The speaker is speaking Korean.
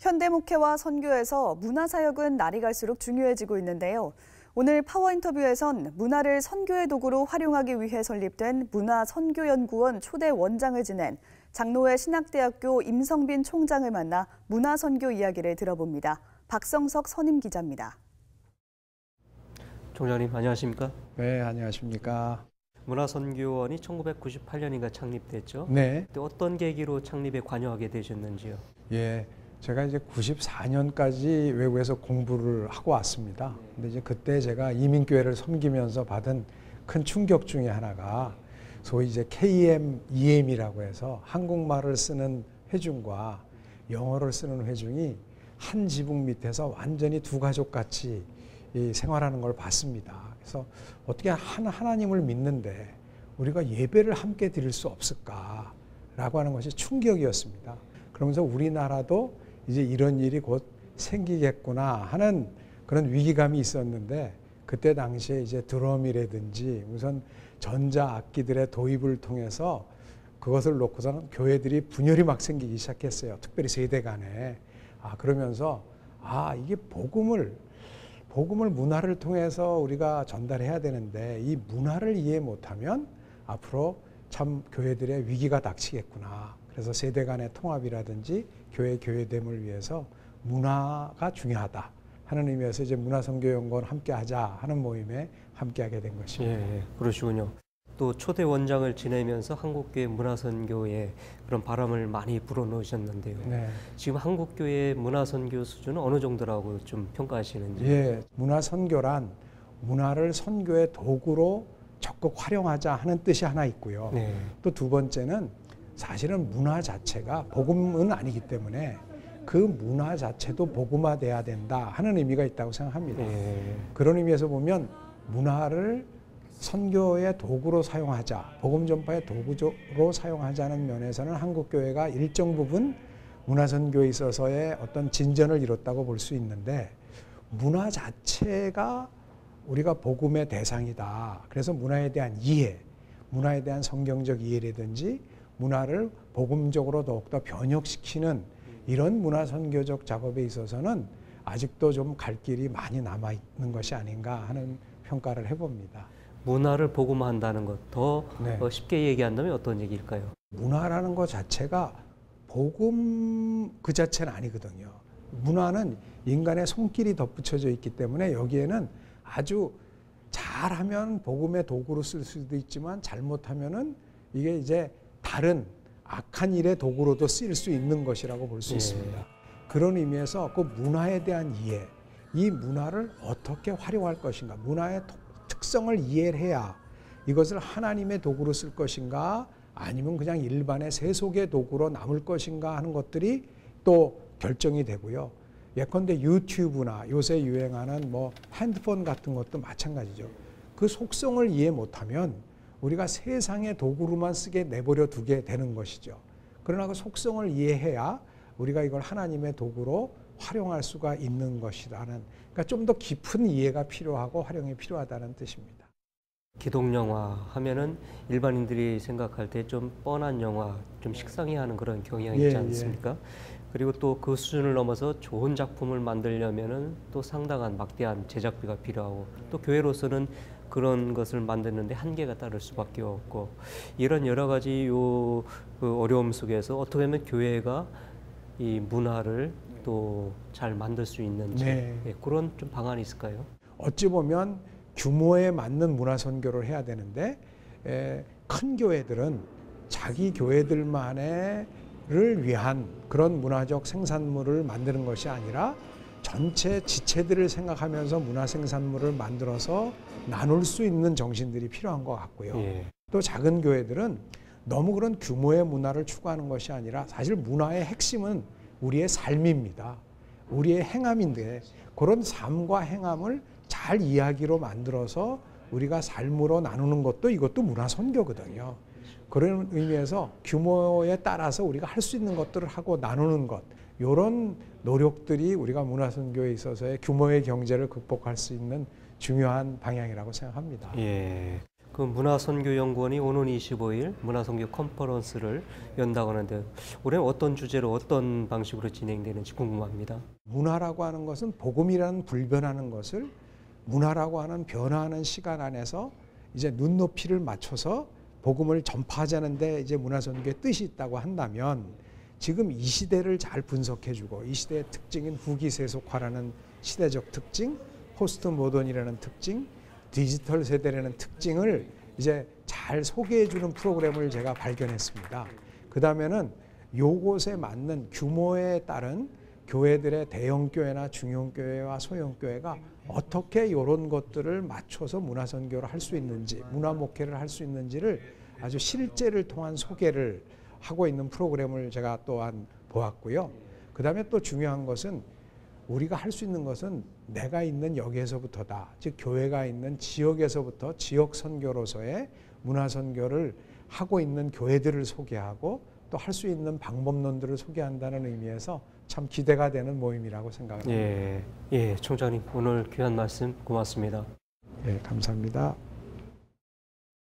현대목회와 선교에서 문화사역은 날이 갈수록 중요해지고 있는데요. 오늘 파워인터뷰에선 문화를 선교의 도구로 활용하기 위해 설립된 문화선교연구원 초대 원장을 지낸 장로회 신학대학교 임성빈 총장을 만나 문화선교 이야기를 들어봅니다. 박성석 선임 기자입니다. 총장님 안녕하십니까? 네, 안녕하십니까? 문화선교원이 1998년인가 창립됐죠? 네. 어떤 계기로 창립에 관여하게 되셨는지요? 예, 제가 이제 94년까지 외국에서 공부를 하고 왔습니다. 근데 이제 그때 제가 이민교회를 섬기면서 받은 큰 충격 중에 하나가 소위 이제 KM, EM이라고 해서 한국말을 쓰는 회중과 영어를 쓰는 회중이 한 지붕 밑에서 완전히 두 가족같이 생활하는 걸 봤습니다. 그래서 어떻게 하나님을 믿는데 우리가 예배를 함께 드릴 수 없을까라고 하는 것이 충격이었습니다. 그러면서 우리나라도 이제 이런 일이 곧 생기겠구나 하는 그런 위기감이 있었는데, 그때 당시에 이제 드럼이라든지 우선 전자악기들의 도입을 통해서 그것을 놓고서는 교회들이 분열이 막 생기기 시작했어요. 특별히 세대 간에. 그러면서 이게 복음을 문화를 통해서 우리가 전달해야 되는데 이 문화를 이해 못하면 앞으로 참 교회들의 위기가 닥치겠구나. 그래서 세대 간의 통합이라든지 교회됨을 위해서 문화가 중요하다 하는 의미에서 이제 문화선교연구원 함께하자 하는 모임에 함께하게 된 것입니다. 예, 그러시군요. 또 초대 원장을 지내면서 한국교회 문화선교에 그런 바람을 많이 불어넣으셨는데요. 네. 지금 한국교회 문화선교 수준은 어느 정도라고 좀 평가하시는지? 예, 문화선교란 문화를 선교의 도구로 적극 활용하자 하는 뜻이 하나 있고요. 네. 또 두 번째는 사실은 문화 자체가 복음은 아니기 때문에 그 문화 자체도 복음화돼야 된다 하는 의미가 있다고 생각합니다. 네. 그런 의미에서 보면 문화를 선교의 도구로 사용하자, 복음 전파의 도구로 사용하자는 면에서는 한국교회가 일정 부분 문화선교에 있어서의 어떤 진전을 이뤘다고 볼 수 있는데, 문화 자체가 우리가 복음의 대상이다. 그래서 문화에 대한 이해, 문화에 대한 성경적 이해라든지 문화를 복음적으로 더욱더 변혁시키는 이런 문화선교적 작업에 있어서는 아직도 좀 갈 길이 많이 남아있는 것이 아닌가 하는 평가를 해봅니다. 문화를 복음화한다는 것, 더 네. 쉽게 얘기한다면 어떤 얘기일까요? 문화라는 것 자체가 복음 그 자체는 아니거든요. 문화는 인간의 손길이 덧붙여져 있기 때문에 여기에는 아주 잘하면 복음의 도구로 쓸 수도 있지만 잘못하면은 이게 이제 다른 악한 일의 도구로도 쓰일 수 있는 것이라고 볼 수 있습니다. 그런 의미에서 그 문화에 대한 이해, 이 문화를 어떻게 활용할 것인가, 문화의 특성을 이해를 해야 이것을 하나님의 도구로 쓸 것인가 아니면 그냥 일반의 세속의 도구로 남을 것인가 하는 것들이 또 결정이 되고요. 예컨대 유튜브나 요새 유행하는 핸드폰 같은 것도 마찬가지죠. 그 속성을 이해 못하면 우리가 세상의 도구로만 쓰게 내버려 두게 되는 것이죠. 그러나 그 속성을 이해해야 우리가 이걸 하나님의 도구로 활용할 수가 있는 것이라는, 그러니까 좀 더 깊은 이해가 필요하고 활용이 필요하다는 뜻입니다. 기독영화 하면은 일반인들이 생각할 때 좀 뻔한 영화, 좀 식상해하는 그런 경향이 있지 않습니까? 그리고 또 그 수준을 넘어서 좋은 작품을 만들려면은 또 상당한 막대한 제작비가 필요하고, 또 교회로서는 그런 것을 만드는데 한계가 따를 수밖에 없고, 이런 여러 가지 그 어려움 속에서 어떻게 하면 교회가 이 문화를 또 잘 만들 수 있는지, 그런 좀 방안이 있을까요? 어찌 보면 규모에 맞는 문화 선교를 해야 되는데, 큰 교회들은 자기 교회들만을 위한 그런 문화적 생산물을 만드는 것이 아니라 전체 지체들을 생각하면서 문화 생산물을 만들어서 나눌 수 있는 정신들이 필요한 것 같고요. 또 작은 교회들은 너무 그런 규모의 문화를 추구하는 것이 아니라 사실 문화의 핵심은 우리의 삶입니다. 우리의 행함인데 그런 삶과 행함을 잘 이야기로 만들어서 우리가 삶으로 나누는 것도 이것도 문화 선교거든요. 그런 의미에서 규모에 따라서 우리가 할 수 있는 것들을 하고 나누는 것, 이런 노력들이 우리가 문화 선교에 있어서의 규모의 경제를 극복할 수 있는 중요한 방향이라고 생각합니다. 예. 그 문화선교연구원이 오는 25일 문화선교 컨퍼런스를 연다고 하는데 올해는 어떤 주제로 어떤 방식으로 진행되는지 궁금합니다. 문화라고 하는 것은 복음이라는 불변하는 것을 문화라고 하는 변화하는 시간 안에서 이제 눈높이를 맞춰서 복음을 전파하자는데 이제 문화선교의 뜻이 있다고 한다면 지금 이 시대를 잘 분석해주고 이 시대의 특징인 후기세속화라는 시대적 특징, 포스트 모던이라는 특징, 디지털 세대라는 특징을 이제 잘 소개해주는 프로그램을 제가 발견했습니다. 그 다음에는 요것에 맞는 규모에 따른 교회들의 대형교회나 중형교회와 소형교회가 어떻게 이런 것들을 맞춰서 문화선교를 할 수 있는지, 문화목회를 할 수 있는지를 아주 실제를 통한 소개를 하고 있는 프로그램을 제가 또한 보았고요. 그 다음에 또 중요한 것은 우리가 할 수 있는 것은 내가 있는 여기에서부터다. 즉 교회가 있는 지역에서부터 지역 선교로서의 문화 선교를 하고 있는 교회들을 소개하고 또 할 수 있는 방법론들을 소개한다는 의미에서 참 기대가 되는 모임이라고 생각합니다. 예, 총장님 오늘 귀한 말씀 고맙습니다. 예, 감사합니다.